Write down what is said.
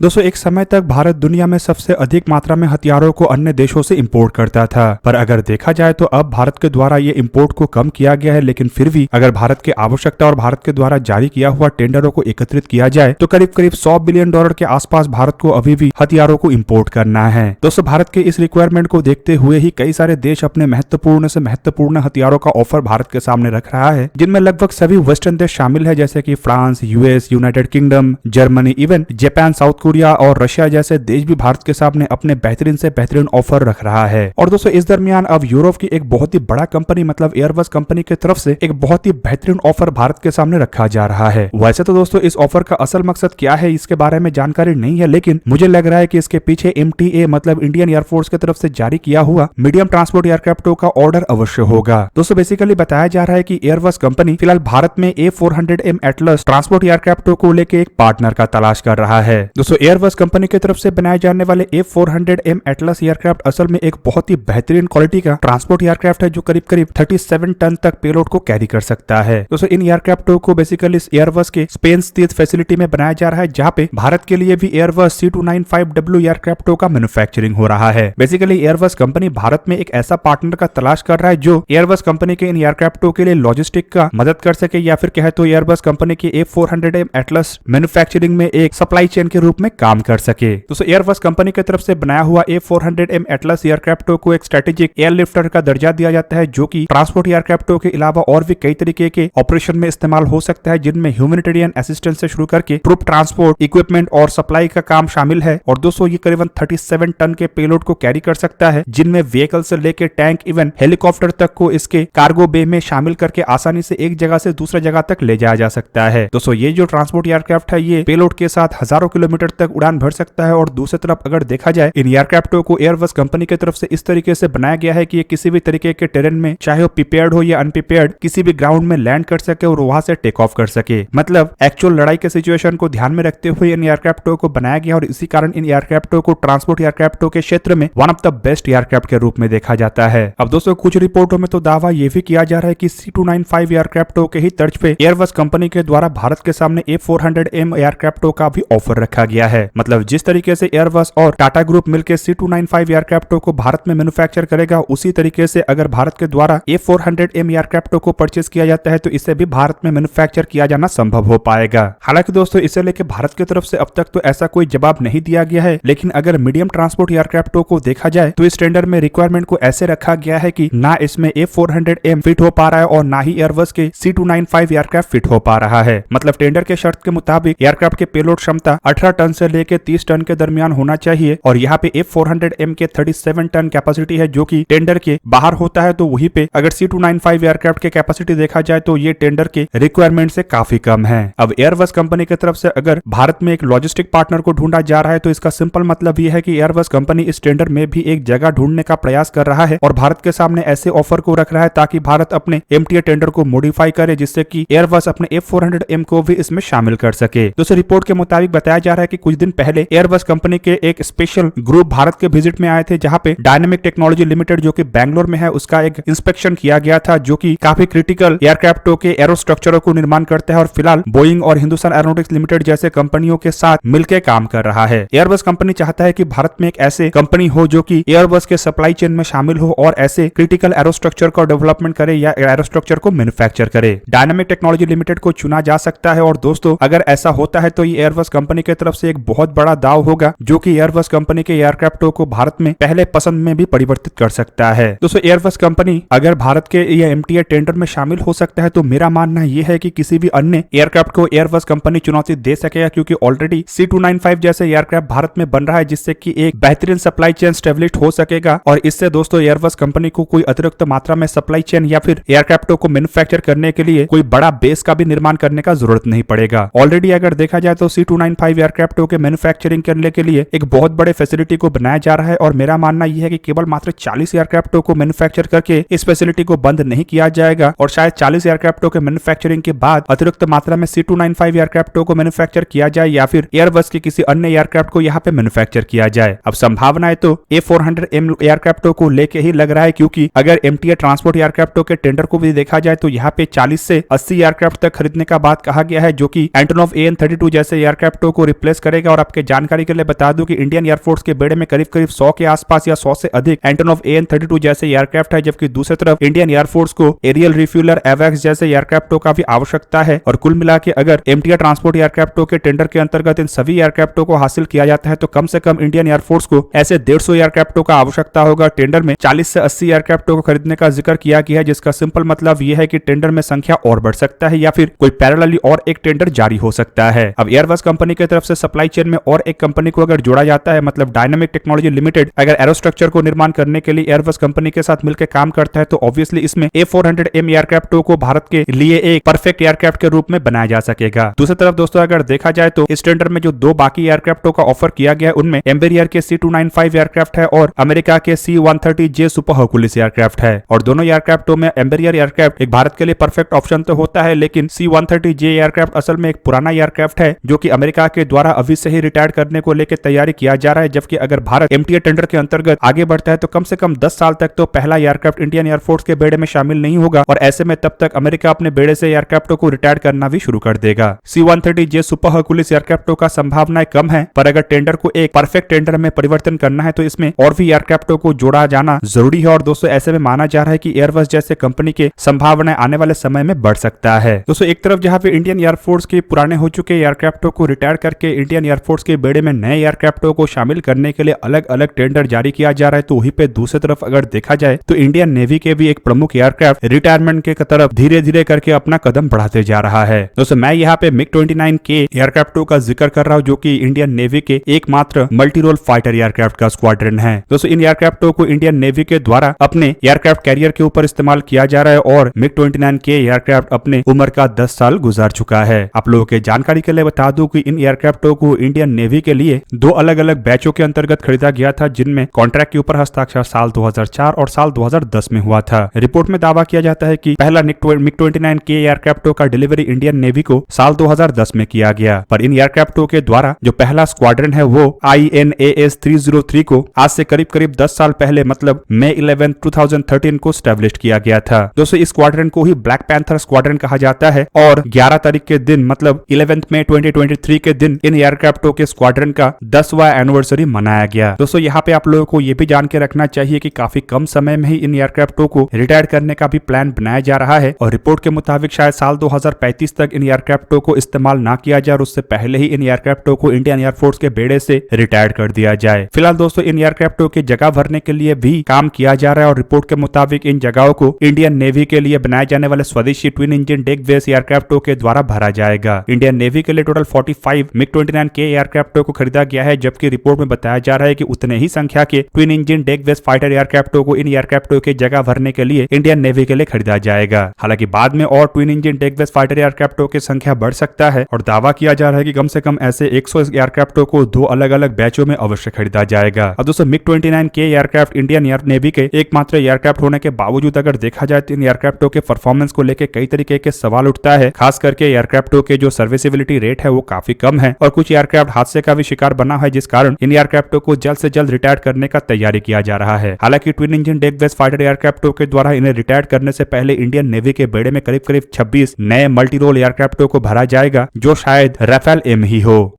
दोस्तों एक समय तक भारत दुनिया में सबसे अधिक मात्रा में हथियारों को अन्य देशों से इंपोर्ट करता था, पर अगर देखा जाए तो अब भारत के द्वारा ये इंपोर्ट को कम किया गया है। लेकिन फिर भी अगर भारत की आवश्यकता और भारत के द्वारा जारी किया हुआ टेंडरों को एकत्रित किया जाए तो करीब करीब $100 बिलियन के आसपास भारत को अभी भी हथियारों को इंपोर्ट करना है। दोस्तों भारत के इस रिक्वायरमेंट को देखते हुए ही कई सारे देश अपने महत्वपूर्ण से महत्वपूर्ण हथियारों का ऑफर भारत के सामने रख रहा है, जिनमें लगभग सभी वेस्टर्न देश शामिल है, जैसे कि France, US, United kingdom, Germany, even Japan, south Korea और रशिया जैसे देश भी भारत के सामने अपने बेहतरीन से बेहतरीन ऑफर रख रहा है। और दोस्तों इस दरमियान अब यूरोप की एक बहुत ही बड़ा कंपनी मतलब एयरबस कंपनी की तरफ से एक बहुत ही बेहतरीन ऑफर भारत के सामने रखा जा रहा है। वैसे तो दोस्तों इस ऑफर का असल मकसद क्या है इसके बारे में जानकारी नहीं है, लेकिन मुझे लग रहा है कि इसके पीछे MTA मतलब इंडियन एयरफोर्स की तरफ से जारी किया हुआ मीडियम ट्रांसपोर्ट एयरक्राफ्टों का ऑर्डर अवश्य होगा। दोस्तों बेसिकली बताया जा रहा है कि एयरबस कंपनी फिलहाल भारत में A400M एटलस ट्रांसपोर्ट एयरक्राफ्टों को लेकर एक पार्टनर का तलाश कर रहा है। दोस्तों एयरबस कंपनी की तरफ से बनाए जाने वाले A400M एटलस एयरक्राफ्ट असल में एक बहुत ही बेहतरीन क्वालिटी का ट्रांसपोर्ट एयरक्राफ्ट है जो करीब करीब 37 टन तक पेलोड को कैरी कर सकता है। दोस्तों इन एयरक्राफ्टों को बेसिकली एयरबस के स्पेन स्थित फैसिलिटी में बनाया जा रहा है, जहां पे भारत के लिए भी एयरबस C295W एयरक्राफ्टों का मैन्युफैक्चरिंग हो रहा है। बेसिकली एयरबस कंपनी भारत में एक ऐसा पार्टनर का तलाश कर रहा है जो एयरबस कंपनी के इन एयरक्राफ्टों के लिए लॉजिस्टिक का मदद कर सके, या फिर कहे तो एयरबस कंपनी की A400M एटलस मैन्युफैक्चरिंग में एक सप्लाई चेन के रूप में काम कर सके। दोस्तों एयरबस कंपनी की तरफ से बनाया हुआ A400M एटलस एयरक्राफ्टों को एक स्ट्रेटेजिक एयरलिफ्टर का दर्जा दिया जाता है, जो कि ट्रांसपोर्ट एयरक्राफ्टों के अलावा और भी कई तरीके के ऑपरेशन में इस्तेमाल हो सकता है, जिनमें ह्यूमैनिटेरियन असिस्टेंस से शुरू करके ट्रूप ट्रांसपोर्ट, इक्विपमेंट और सप्लाई का काम शामिल है। और दोस्तों ये करीबन 37 टन के पेलोड को कैरी कर सकता है, जिनमें व्हीकल से लेकर टैंक इवन हेलीकॉप्टर तक को इसके कार्गो बे में शामिल करके आसानी से एक जगह से दूसरे जगह तक ले जाया जा सकता है। दोस्तों ये जो ट्रांसपोर्ट एयरक्राफ्ट है ये पेलोड के साथ हजारों किलोमीटर तक उड़ान भर सकता है। और दूसरी तरफ अगर देखा जाए इन एयरक्राफ्टों को एयरबस कंपनी की तरफ से इस तरीके से बनाया गया है कि ये किसी भी तरीके के टेरेन में, चाहे वो प्रिपेयर्ड हो या अनप्रिपेयर्ड, किसी भी ग्राउंड में लैंड कर सके और वहां से टेक ऑफ कर सके। मतलब एक्चुअल लड़ाई के सिचुएशन को ध्यान में रखते हुए इन एयरक्राफ्टों को बनाया गया और इसी कारण इन एयरक्राफ्टों को ट्रांसपोर्ट एयरक्राफ्टों के क्षेत्र में one of the best aircraft के रूप में देखा जाता है। अब दोस्तों कुछ रिपोर्टों में तो दावा यह भी किया जा रहा है कि C295 एयरक्राफ्टों के ही तर्ज पे एयरबस कंपनी के द्वारा भारत के सामने A400M एयरक्राफ्टों का भी ऑफर रखा गया है। मतलब जिस तरीके से एयरबस और टाटा ग्रुप मिलकर C295 एयरक्राफ्टों को भारत में मैन्युफैक्चर करेगा, उसी तरीके से अगर भारत के द्वारा A400M एयरक्राफ्टों को परचेज किया जाता है तो इसे भी भारत में मैन्युफैक्चर किया जाना संभव हो पाएगा। हालांकि दोस्तों इसे लेकर भारत की तरफ से अब तक तो ऐसा कोई जवाब नहीं दिया गया है, लेकिन अगर मीडियम ट्रांसपोर्ट एयरक्राफ्टों को देखा जाए तो इस टेंडर में रिक्वायरमेंट को ऐसे रखा गया है कि ना इसमें A400M फिट हो पा रहा है और ना ही एयरबस के C295 एयरक्राफ्ट फिट हो पा रहा है। मतलब टेंडर के शर्त के मुताबिक एयरक्राफ्ट के पेलोड क्षमता 18 टन से लेकर 30 टन के दरमियान होना चाहिए, और यहाँ पे A400M के 37 टन कैपेसिटी है जो कि टेंडर के बाहर होता है। तो वहीं पे अगर C295 एयरक्राफ्ट के कैपेसिटी देखा जाए तो ये टेंडर के रिक्वायरमेंट से काफी कम है। अब एयरबस कंपनी की तरफ से अगर भारत में एक लॉजिस्टिक पार्टनर को ढूंढा जा रहा है तो इसका सिंपल मतलब यह है कि एयरबस कंपनी इस टेंडर में भी एक जगह ढूंढने का प्रयास कर रहा है और भारत के सामने ऐसे ऑफर को रख रहा है ताकि भारत अपने MTA टेंडर को मॉडिफाई करे, जिससे कि एयरबस अपने A400M को भी इसमें शामिल कर सके। दोस्तों रिपोर्ट के मुताबिक बताया जा रहा है कि कुछ दिन पहले एयरबस कंपनी के एक स्पेशल ग्रुप भारत के विजिट में आए थे, जहां पे डायनामिक टेक्नोलॉजी लिमिटेड जो कि बैंगलोर में है उसका एक इंस्पेक्शन किया गया था, जो कि काफी क्रिटिकल एयरक्राफ्टों के एरोस्ट्रक्चरों को निर्माण करता है और फिलहाल बोइंग और हिंदुस्तान एरोनॉटिक्स लिमिटेड जैसे कंपनियों के साथ मिलकर काम कर रहा है। एयरबस कंपनी चाहता है कि भारत में एक ऐसे कंपनी हो जो कि एयरबस के सप्लाई चेन में शामिल हो और ऐसे क्रिटिकल एरोस्ट्रक्चर का डेवलपमेंट करे या एरोस्ट्रक्चर को मैन्युफैक्चर करे। डायनामिक टेक्नोलॉजी लिमिटेड को चुना जा सकता है और दोस्तों अगर ऐसा होता है तो ये एयरबस कंपनी की तरफ से एक बहुत बड़ा दाव होगा, जो कि एयरबस कंपनी के एयरक्राफ्टों को भारत में पहले पसंद में भी परिवर्तित कर सकता है। दोस्तों एयरबस कंपनी अगर भारत के या MTA टेंडर में शामिल हो सकता है तो मेरा मानना यह है कि किसी भी अन्य एयरक्राफ्ट को एयरबस कंपनी चुनौती दे सकेगा, क्योंकि ऑलरेडी C295 जैसे एयरक्राफ्ट भारत में बन रहा है, जिससे कि एक बेहतरीन सप्लाई चेन स्टेब्लिश हो सकेगा और इससे दोस्तों एयरबस कंपनी को कोई अतिरिक्त मात्रा में सप्लाई चेन या फिर एयरक्राफ्टों को मैन्युफैक्चर करने के लिए कोई बड़ा बेस का भी निर्माण करने का जरूरत नहीं पड़ेगा। ऑलरेडी अगर देखा जाए तो C295 एयरक्राफ्टों के मैन्युफैक्चरिंग करने के लिए एक बहुत बड़े फैसिलिटी को बनाया जा रहा है और मेरा मानना यह है कि केवल मात्र 40 एयरक्राफ्टों को मैन्युफैक्चर करके इस फैसिलिटी को बंद नहीं किया जाएगा और शायद 40 एयरक्राफ्टों के मैन्युफैक्चरिंग के बाद अतिरिक्त मात्रा में C295 एयरक्राफ्टों को मैन्युफैक्चर किया जाए या फिर एयरबस के किसी अन्य एयरक्राफ्ट को यहाँ पे मैन्युफैक्चर किया जाए। अब संभावनाएं तो A400M एयरक्राफ्टों को लेके ही लग रहा है, क्योंकि अगर MTA ट्रांसपोर्ट एयरक्राफ्टों के टेंडर को भी देखा जाए तो यहाँ पे 40 से 80 एयरक्राफ्ट तक खरीदने का बात कहा गया है, जो कि एंटोनोव AN-32 जैसे एयरक्राफ्टों को रिप्लेस करे करेगा। और आपके जानकारी के लिए बता दूं कि इंडियन एयरफोर्स के बेड़े में करीब करीब 100 के आसपास या 100 से अधिक एंटोनोव AN-32 जैसे एयरक्राफ्ट है, जबकि दूसरी तरफ इंडियन एयरफोर्स को एरियल रिफ्यूलर एवैक्स जैसे एयरक्राफ्टों का भी आवश्यकता है। और कुल मिला के अगर MTR ट्रांसपोर्ट एयरक्राफ्टों के टेंडर के अंतर्गत इन सभी एयरक्राफ्टों को हासिल किया जाता है तो कम से कम इंडियन एयरफोर्स को ऐसे 150 एयरक्राफ्टों का आवश्यकता होगा। टेंडर में 40 से 80 एयरक्राफ्टों को खरीदने का जिक्र किया गया है, जिसका सिंपल मतलब यह है कि टेंडर में संख्या और बढ़ सकता है या फिर कोई पैरेलली और एक टेंडर जारी हो सकता है। अब एयरबस कंपनी की तरफ से सप्लाई चेन में और एक कंपनी को अगर जोड़ा जाता है, मतलब डायनामिक टेक्नोलॉजी लिमिटेड अगर एरोस्ट्रक्चर को निर्माण करने के लिए एयरबस कंपनी के साथ मिलकर काम करता है तो ऑब्वियसली इसमें A400M एयरक्राफ्टों को भारत के लिए एक परफेक्ट एयरक्राफ्ट के रूप में बनाया जा सकेगा। दूसरी तरफ दोस्तों अगर देखा जाए तो इस टेंडर में जो दो बाकी एयरक्राफ्टों का ऑफर किया गया है उनमें एम्बेरियर के C295 एयरक्राफ्ट है और अमेरिका के C-130J सुपर हर्कुलिस एयरक्राफ्ट है। और दोनों एयरक्राफ्टों में एम्बेरियर एयरक्राफ्ट एक भारत के लिए परफेक्ट ऑप्शन तो होता है, लेकिन C-130J एयरक्राफ्ट असल में एक पुराना एयरक्राफ्ट है जो कि अमेरिका के द्वारा अभी से ही रिटायर करने को लेकर तैयारी किया जा रहा है। जबकि अगर भारत MTA टेंडर के अंतर्गत आगे बढ़ता है तो कम से कम 10 साल तक तो पहला एयरक्राफ्ट इंडियन एयरफोर्स के बेड़े में शामिल नहीं होगा और ऐसे में तब तक अमेरिका अपने बेड़े से एयरक्राफ्टों को रिटायर करना भी शुरू कर देगा। C-130J सुपर हर्कुलिस एयरक्राफ्टों का संभावनाएं कम है, पर अगर टेंडर को एक परफेक्ट टेंडर में परिवर्तन करना है तो इसमें और भी एयरक्राफ्टों को जोड़ा जाना जरूरी है। और दोस्तों ऐसे में माना जा रहा है कि एयरबस जैसे कंपनी के संभावनाएं आने वाले समय में बढ़ सकता है। दोस्तों एक तरफ जहां पे इंडियन एयरफोर्स के पुराने हो चुके एयरक्राफ्टों को रिटायर करके इंडियन एयरफोर्स के बेड़े में नए एयरक्राफ्टों को शामिल करने के लिए अलग अलग टेंडर जारी किया जा रहा है, तो वहीं पे दूसरी तरफ अगर देखा जाए तो इंडियन नेवी के भी एक प्रमुख एयरक्राफ्ट रिटायरमेंट के तरफ धीरे धीरे करके अपना कदम बढ़ाते जा रहा है। दोस्तों मैं यहाँ पे MiG-29 के एयरक्राफ्टों का जिक्र कर रहा हूँ जो कि इंडियन नेवी के एकमात्र मल्टी रोल फाइटर एयरक्राफ्ट का स्क्वाड्रन है। दोस्तों इन एयरक्राफ्टों को इंडियन नेवी के द्वारा अपने एयरक्राफ्ट कैरियर के ऊपर इस्तेमाल किया जा रहा है और MiG-29 के एयरक्राफ्ट अपने उम्र का 10 साल गुजार चुका है। आप लोगों के जानकारी के लिए बता दूं कि इन एयरक्राफ्टों को इंडियन नेवी के लिए दो अलग अलग बैचों के अंतर्गत खरीदा गया था, जिनमें कॉन्ट्रैक्ट के ऊपर हस्ताक्षर साल 2004 और साल 2010 में हुआ था। रिपोर्ट में दावा किया जाता है कि पहला MiG-29 के एयरक्राफ्टों का डिलीवरी इंडियन नेवी को साल 2010 में किया गया, पर इन एयरक्राफ्टों के द्वारा जो पहला स्क्वाड्रन है वो INAS 303 को आज से करीब करीब 10 साल पहले मतलब मई 11, 2013 को स्टैब्लिश किया गया था। दोस्तों इस स्क्वाड्रन को ही ब्लैक पैंथर स्क्वाड्रन कहा जाता है और 11 तारीख के दिन मतलब 11 मई 2023 के दिन इन एयरक्राफ्टों के स्क्वाड्रन का 10वां एनिवर्सरी मनाया गया। दोस्तों यहाँ पे आप लोगों को ये भी जान के रखना चाहिए कि काफी कम समय में ही इन एयरक्राफ्टों को रिटायर करने का भी प्लान बनाया जा रहा है और रिपोर्ट के मुताबिक शायद साल 2035 तक इन एयरक्राफ्टों को इस्तेमाल ना किया जाए और उससे पहले ही इन एयरक्राफ्टों को इंडियन एयरफोर्स के बेड़े से रिटायर कर दिया जाए। फिलहाल दोस्तों इन एयरक्राफ्टों की जगह भरने के लिए भी काम किया जा रहा है और रिपोर्ट के मुताबिक इन जगहों को इंडियन नेवी के लिए बनाए जाने वाले स्वदेशी ट्विन इंजन डेक बेस एयरक्राफ्टों के द्वारा भरा जाएगा। इंडियन नेवी के लिए टोटल 45 MiG-29 के एयरक्राफ्टों को खरीदा गया है, जबकि रिपोर्ट में बताया जा रहा है कि उतने ही संख्या के twin engine deck base fighter एयरक्राफ्टों को इन एयरक्राफ्टों की जगह भरने के लिए इंडियन नेवी के लिए खरीदा जाएगा। हालांकि बाद में और twin engine deck base fighter एयरक्राफ्टों की संख्या बढ़ सकता है और दावा किया जा रहा है कि कम से कम ऐसे 100 एयरक्राफ्टों को दो अलग अलग बैचों में अवश्य खरीदा जाएगा। अब दोस्तों MiG-29 के एयरक्राफ्ट इंडियन एयर नेवी के एकमात्र एयरक्राफ्ट होने के बावजूद अगर देखा जाए तो इन एयरक्राफ्टों के परफॉर्मेंस को लेकर कई तरीके के सवाल उठता है। खास करके एयरक्राफ्टों के जो सर्विसिबिलिटी रेट है वो काफी कम है और कुछ एयरक्राफ्ट हादसे का भी शिकार बना है, जिस कारण इन एयरक्राफ्टों को जल्द से जल्द रिटायर करने का तैयारी किया जा रहा है। हालांकि twin engine deck base fighter एयरक्राफ्टों के द्वारा इन्हें रिटायर करने से पहले इंडियन नेवी के बेड़े में करीब करीब 26 नए मल्टी रोल एयरक्राफ्टों को भरा जाएगा, जो शायद राफेल M ही हो।